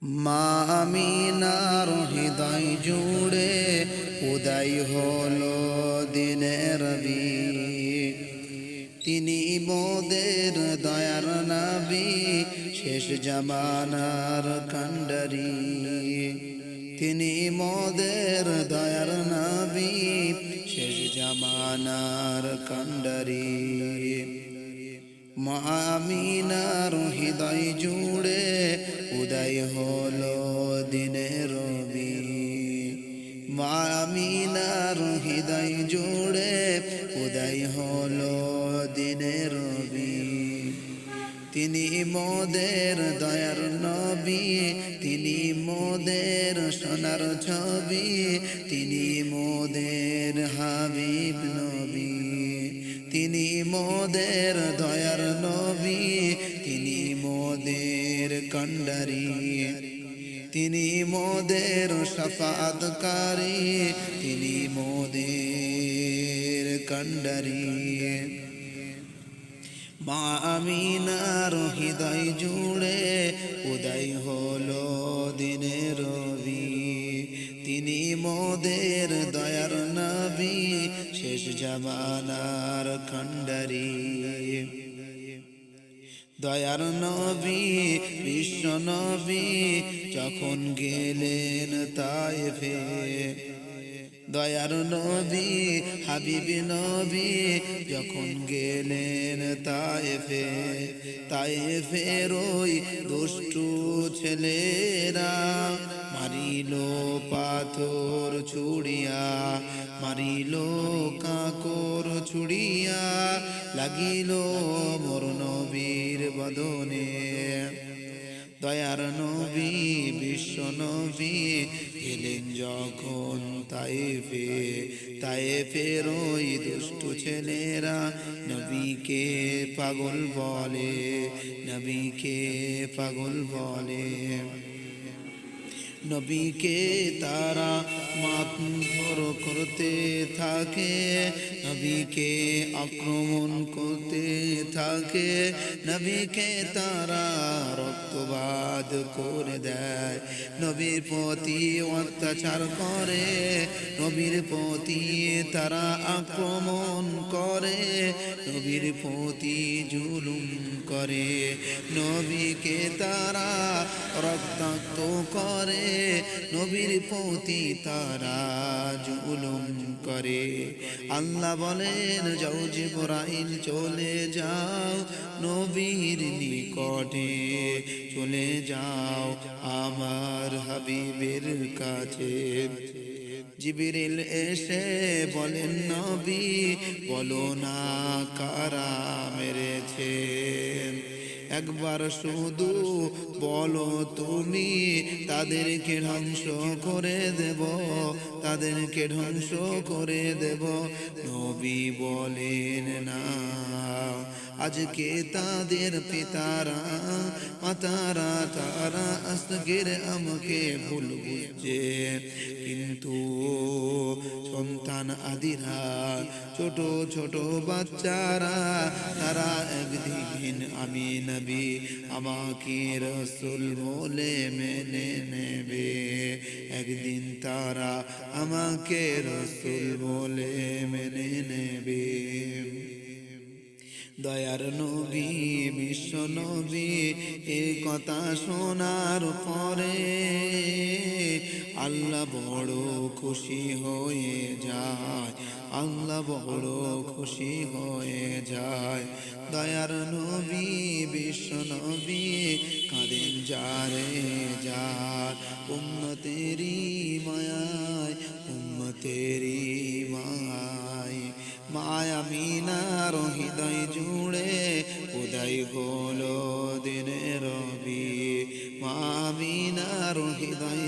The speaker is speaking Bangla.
মা আমিনার হৃদয় জুড়ে উদয় হলো দিনের রবি। তিনি মোদের দয়ার নবী, শেষ জামানার কান্ডারি। তিনি মোদের দয়ার নবী, শেষ জামানার কান্ডারি। মা আমিনার হৃদয় জুড়ে উদয় হলো দিনের রবি। মা আমিনার হৃদয় জুড়ে উদয় হলো দিনের রবি। তিনি মোদের দয়ার নবী, তিনি মোদের সোনার ছবি, তিনি মোদের হাবিব নবী। তিনি মোদের দয়ার নবী, তিনি মোদের কান্ডারি। তিনি মোদের শাফাআতকারী, তিনি মোদের কান্ডারি। মা আমিনার হৃদয় জুড়ে উদয় হলো দিনের রবি। তিনি মোদের দয়ার নবী, শেষ জামানার কান্ডারি। দয়ার নবী বিশ্ব নবী যখন গেলেন তায়েফে। দয়ার নবী হাবিব নবী যখন গেলেন তায়েফে। তায়েফের ওই দুষ্টু ছেলেরা মারিল পাথর ছুড়িয়া, মারিল কাকর ছুড়িয়া, লাগিল মোর নবীর বদনে। দয়ার নবী বিশ্ব নবী এলেন যখন তায়েফে। তায়েফের ওই দুষ্টু ছেলেরা নবীকে পাগল বলে, নবীকে পাগল বলে। নবীকে তারা মারধর করতে থাকে, নবীকে আক্রমণ করতে থাকে। নবীকে তারা রক্তপাত করে দেয়, নবীর প্রতি অত্যাচার করে, নবীর প্রতি তারা আক্রমণ করে, নবীর প্রতি জুলুম করে। নবীকে তারা রক্তাক্ত করে, নবীর প্রতি তারা জুলুম করে। আল্লাহ বলেন, যাও জিবরাইল চলে যাও নবীর নিকটে, চলে যাও আমার হাবিবের কাছে। জিবরিল এসে বলেন, নবী বলো না কারা মেরেছে। একবার শুধু বলো তুমি, তাদেরকে ধ্বংস করে দেব, তাদেরকে ধ্বংস করে দেব। নবী বলেন না, আজকে তাদের পিতারা মাতারা তারা আজকের আমাকে ভুল বুঝছে, কিন্তু সন্তান আদিরা ছোট ছোট বাচ্চারা তারা একদিন আমি নবী আমাকে রসুল বলে মেনে নেবে। একদিন তারা আমাকে রসুল বলে মেনে নেবে। দয়ার নবী বিশ্ব নবী এই কথা শোনার পরে আল্লাহ বড় খুশি হয়ে যায়, আল্লাহ বড় খুশি হয়ে যায়। দয়ার নবী বিশ্ব নবী কাঁদেন যারে যার উম্মতেরি মায়ায়, উম্মতেরি মায়ায়। মা আমিনার হৃদয় জুড়ে উদয় হলো দিনের রবি। মা আমিনার হৃদয়